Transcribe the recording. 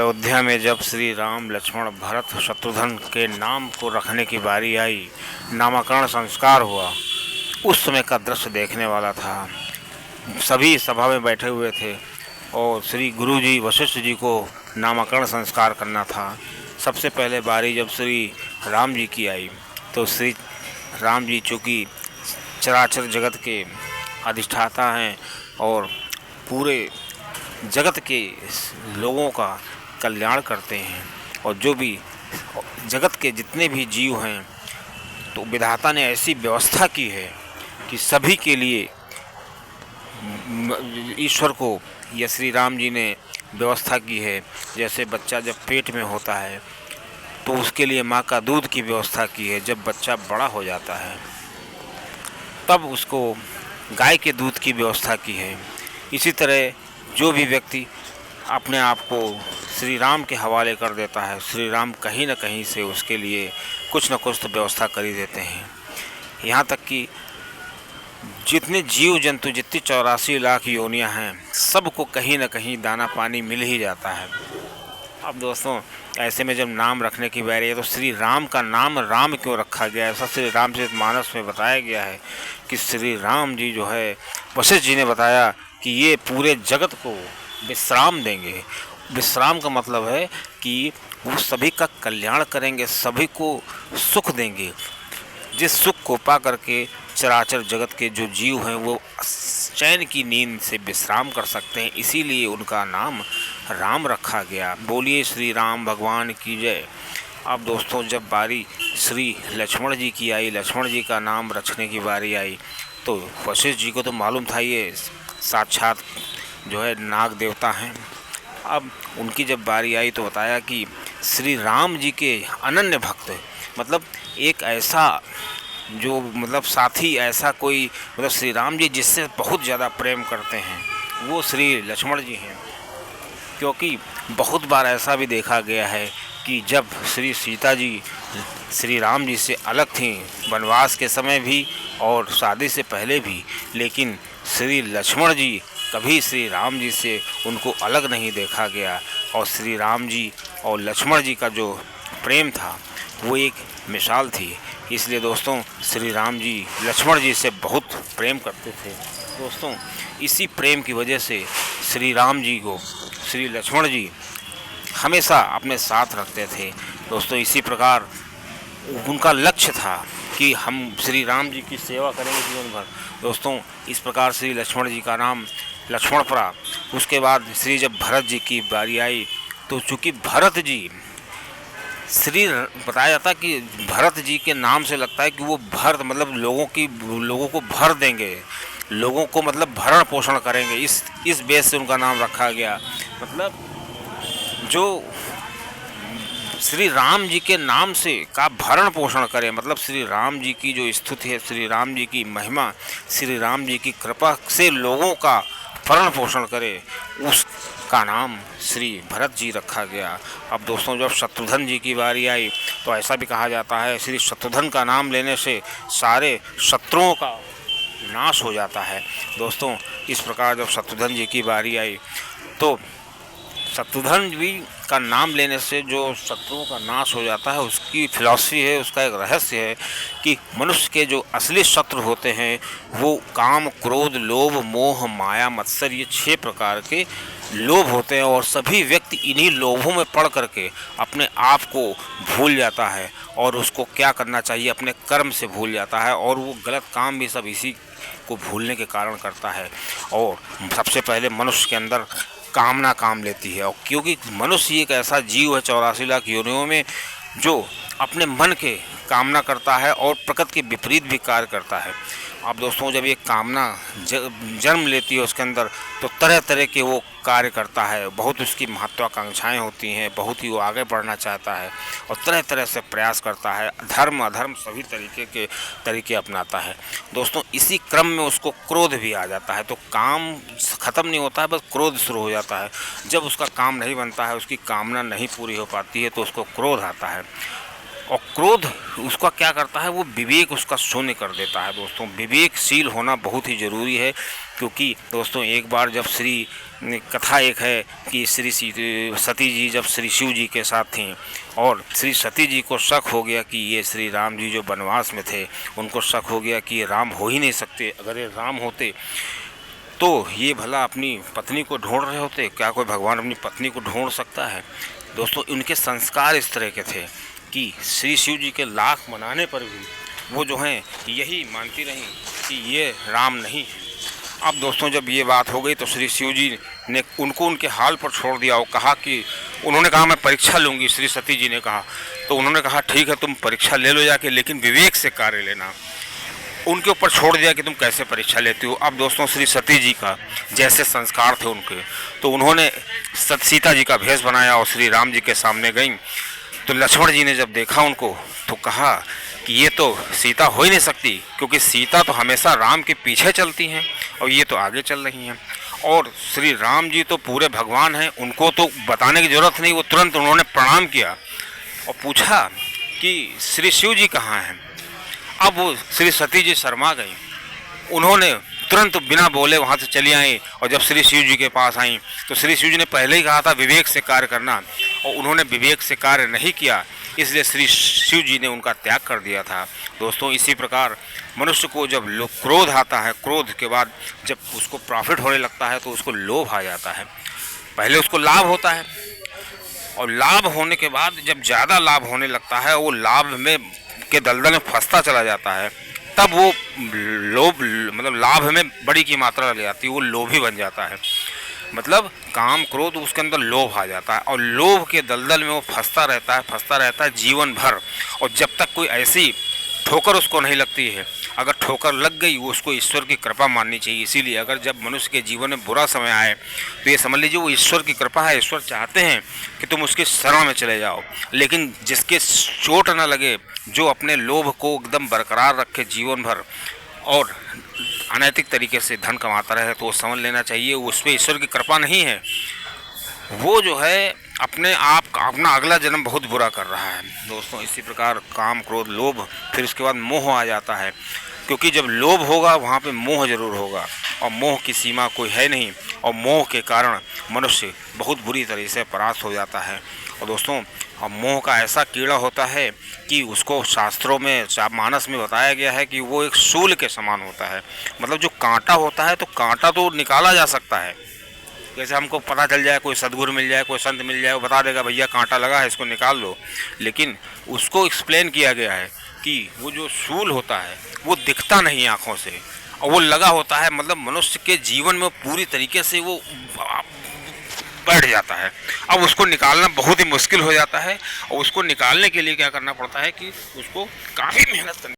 अयोध्या में जब श्री राम लक्ष्मण भरत शत्रुघ्न के नाम को रखने की बारी आई, नामकरण संस्कार हुआ, उस समय का दृश्य देखने वाला था। सभी सभा में बैठे हुए थे और श्री गुरु जी वशिष्ठ जी को नामकरण संस्कार करना था। सबसे पहले बारी जब श्री राम जी की आई तो श्री राम जी चूँकि चराचर जगत के अधिष्ठाता हैं और पूरे जगत के लोगों का कल्याण करते हैं, और जो भी जगत के जितने भी जीव हैं तो विधाता ने ऐसी व्यवस्था की है कि सभी के लिए ईश्वर को या श्री राम जी ने व्यवस्था की है। जैसे बच्चा जब पेट में होता है तो उसके लिए माँ का दूध की व्यवस्था की है, जब बच्चा बड़ा हो जाता है तब उसको गाय के दूध की व्यवस्था की है। इसी तरह जो भी व्यक्ति अपने आप को श्री राम के हवाले कर देता है, श्री राम कहीं न कहीं से उसके लिए कुछ न कुछ तो व्यवस्था कर ही देते हैं। यहाँ तक कि जितने जीव जंतु, जितनी 84 लाख योनियाँ हैं, सबको कहीं न कहीं दाना पानी मिल ही जाता है। अब दोस्तों, ऐसे में जब नाम रखने की बारी है तो श्री राम का नाम राम क्यों रखा गया है? ऐसा श्री रामचरितमानस में बताया गया है कि श्री राम जी जो है, वशिष्ठ जी ने बताया कि ये पूरे जगत को विश्राम देंगे। विश्राम का मतलब है कि वो सभी का कल्याण करेंगे, सभी को सुख देंगे, जिस सुख को पा करके चराचर जगत के जो जीव हैं वो चैन की नींद से विश्राम कर सकते हैं। इसीलिए उनका नाम राम रखा गया। बोलिए श्री राम भगवान की जय। अब दोस्तों, जब बारी श्री लक्ष्मण जी की आई, लक्ष्मण जी का नाम रखने की बारी आई तो वशिष्ठ जी को तो मालूम था ये साक्षात जो है नाग देवता हैं। अब उनकी जब बारी आई तो बताया कि श्री राम जी के अनन्य भक्त, मतलब एक ऐसा जो साथी, ऐसा कोई श्री राम जी जिससे बहुत ज़्यादा प्रेम करते हैं वो श्री लक्ष्मण जी हैं। क्योंकि बहुत बार ऐसा भी देखा गया है कि जब श्री सीता जी श्री राम जी से अलग थीं, वनवास के समय भी और शादी से पहले भी, लेकिन श्री लक्ष्मण जी कभी श्री राम जी से उनको अलग नहीं देखा गया। और श्री राम जी और लक्ष्मण जी का जो प्रेम था वो एक मिसाल थी। इसलिए दोस्तों, श्री राम जी लक्ष्मण जी से बहुत प्रेम करते थे। दोस्तों, इसी प्रेम की वजह से श्री राम जी को श्री लक्ष्मण जी हमेशा अपने साथ रखते थे। दोस्तों, इसी प्रकार उनका लक्ष्य था कि हम श्री राम जी की सेवा करेंगे जीवन भर। दोस्तों, इस प्रकार श्री लक्ष्मण जी का नाम लक्ष्मण पड़ा। उसके बाद श्री जब भरत जी की बारी आई तो चूँकि भरत जी बताया जाता है कि भरत जी के नाम से लगता है कि वो भरत लोगों को भर देंगे, लोगों को भरण पोषण करेंगे। इस बेस से उनका नाम रखा गया। जो श्री राम जी के नाम से का भरण पोषण करे, श्री राम जी की जो स्तुति है, श्री राम जी की महिमा, श्री राम जी की कृपा से लोगों का भरण पोषण करे, उसका नाम श्री भरत जी रखा गया। अब दोस्तों, जब शत्रुघ्न जी की बारी आई तो ऐसा भी कहा जाता है श्री शत्रुघ्न का नाम लेने से सारे शत्रुओं का नाश हो जाता है। दोस्तों, इस प्रकार जब शत्रुघ्न जी की बारी आई तो शत्रुघ्न जी का नाम लेने से जो शत्रुओं का नाश हो जाता है, उसकी फिलॉसफी है, उसका एक रहस्य है कि मनुष्य के जो असली शत्रु होते हैं वो काम, क्रोध, लोभ, मोह, माया, मत्सर, ये 6 प्रकार के लोभ होते हैं। और सभी व्यक्ति इन्हीं लोभों में पड़ करके अपने आप को भूल जाता है और उसको क्या करना चाहिए अपने कर्म से भूल जाता है, और वो गलत काम भी सब इसी को भूलने के कारण करता है। और सबसे पहले मनुष्य के अंदर कामना काम लेती है। और क्योंकि मनुष्य एक ऐसा जीव है 84 लाख योनियों में जो अपने मन के कामना करता है और प्रकृति के विपरीत भी कार्य करता है। अब दोस्तों, जब ये कामना जन्म लेती है उसके अंदर तो तरह तरह के वो कार्य करता है, बहुत उसकी महत्वाकांक्षाएं होती हैं, बहुत ही वो आगे बढ़ना चाहता है और तरह तरह से प्रयास करता है, धर्म अधर्म सभी तरीके अपनाता है। दोस्तों, इसी क्रम में उसको क्रोध भी आ जाता है। तो काम ख़त्म नहीं होता है, बस क्रोध शुरू हो जाता है। जब उसका काम नहीं बनता है, उसकी कामना नहीं पूरी हो पाती है तो उसको क्रोध आता है। और क्रोध उसका क्या करता है, वो विवेक उसका शून्य कर देता है। दोस्तों विवेकशील होना बहुत ही ज़रूरी है, क्योंकि दोस्तों एक बार जब श्री कथा एक है कि श्री सती जी जब श्री शिव जी के साथ थीं और श्री सती जी को शक हो गया कि ये श्री राम जी जो वनवास में थे उनको शक हो गया कि ये राम हो ही नहीं सकते, अगर ये राम होते तो ये भला अपनी पत्नी को ढूंढ रहे होते, क्या कोई भगवान अपनी पत्नी को ढूंढ सकता है। दोस्तों उनके संस्कार इस तरह के थे कि श्री शिव जी के लाख मनाने पर भी वो जो हैं यही मानती रहीं कि ये राम नहीं है। अब दोस्तों जब ये बात हो गई तो श्री शिव जी ने उनको उनके हाल पर छोड़ दिया और कहा कि उन्होंने कहा मैं परीक्षा लूँगी, श्री सती जी ने कहा। तो उन्होंने कहा ठीक है तुम परीक्षा ले लो जाके, लेकिन विवेक से कार्य लेना। उनके ऊपर छोड़ दिया कि तुम कैसे परीक्षा लेती हो। अब दोस्तों श्री सती जी का जैसे संस्कार थे उनके, तो उन्होंने सीता जी का भेष बनाया और श्री राम जी के सामने गई। तो लक्ष्मण जी ने जब देखा उनको तो कहा कि ये तो सीता हो ही नहीं सकती, क्योंकि सीता तो हमेशा राम के पीछे चलती हैं और ये तो आगे चल रही हैं, और श्री राम जी तो पूरे भगवान हैं, उनको तो बताने की ज़रूरत नहीं। वो तुरंत उन्होंने प्रणाम किया और पूछा कि श्री शिव जी कहाँ हैं। अब वो श्री सती जी शर्मा गई, उन्होंने तुरंत बिना बोले वहाँ से चली आई और जब श्री शिव जी के पास आई तो श्री शिव जी ने पहले ही कहा था विवेक से कार्य करना, और उन्होंने विवेक से कार्य नहीं किया, इसलिए श्री शिव जी ने उनका त्याग कर दिया था। दोस्तों इसी प्रकार मनुष्य को जब क्रोध आता है, क्रोध के बाद जब उसको प्रॉफिट होने लगता है तो उसको लोभ आ जाता है। पहले उसको लाभ होता है और लाभ होने के बाद जब ज़्यादा लाभ होने लगता है वो लाभ में के दलदल में फंसता चला जाता है, तब वो लोभ मतलब लाभ में बड़ी की मात्रा लग जाती है, वो लोभी बन जाता है। मतलब काम क्रोध उसके अंदर लोभ आ जाता है और लोभ के दलदल में वो फंसता रहता है जीवन भर। और जब तक कोई ऐसी ठोकर उसको नहीं लगती है, अगर ठोकर लग गई वो उसको ईश्वर की कृपा माननी चाहिए। इसीलिए अगर जब मनुष्य के जीवन में बुरा समय आए तो ये समझ लीजिए वो ईश्वर की कृपा है, ईश्वर चाहते हैं कि तुम उसके शरण में चले जाओ। लेकिन जिसके चोट न लगे, जो अपने लोभ को एकदम बरकरार रखे जीवन भर और अनैतिक तरीके से धन कमाता रहे, तो वो समझ लेना चाहिए उस पर ईश्वर की कृपा नहीं है, वो जो है अपने आप अपना अगला जन्म बहुत बुरा कर रहा है। दोस्तों इसी प्रकार काम क्रोध लोभ, फिर उसके बाद मोह आ जाता है, क्योंकि जब लोभ होगा वहाँ पे मोह जरूर होगा और मोह की सीमा कोई है नहीं, और मोह के कारण मनुष्य बहुत बुरी तरीके से परास्त हो जाता है। और दोस्तों अब मोह का ऐसा कीड़ा होता है कि उसको शास्त्रों में मानस में बताया गया है कि वो एक शूल के समान होता है। मतलब जो कांटा होता है तो कांटा तो निकाला जा सकता है, जैसे हमको पता चल जाए, कोई सदगुरु मिल जाए, कोई संत मिल जाए, वो बता देगा भैया कांटा लगा है इसको निकाल लो। लेकिन उसको एक्सप्लेन किया गया है कि वो जो शूल होता है वो दिखता नहीं आँखों से और वो लगा होता है, मतलब मनुष्य के जीवन में पूरी तरीके से वो बैठ जाता है। अब उसको निकालना बहुत ही मुश्किल हो जाता है और उसको निकालने के लिए क्या करना पड़ता है कि उसको काफ़ी मेहनत करनी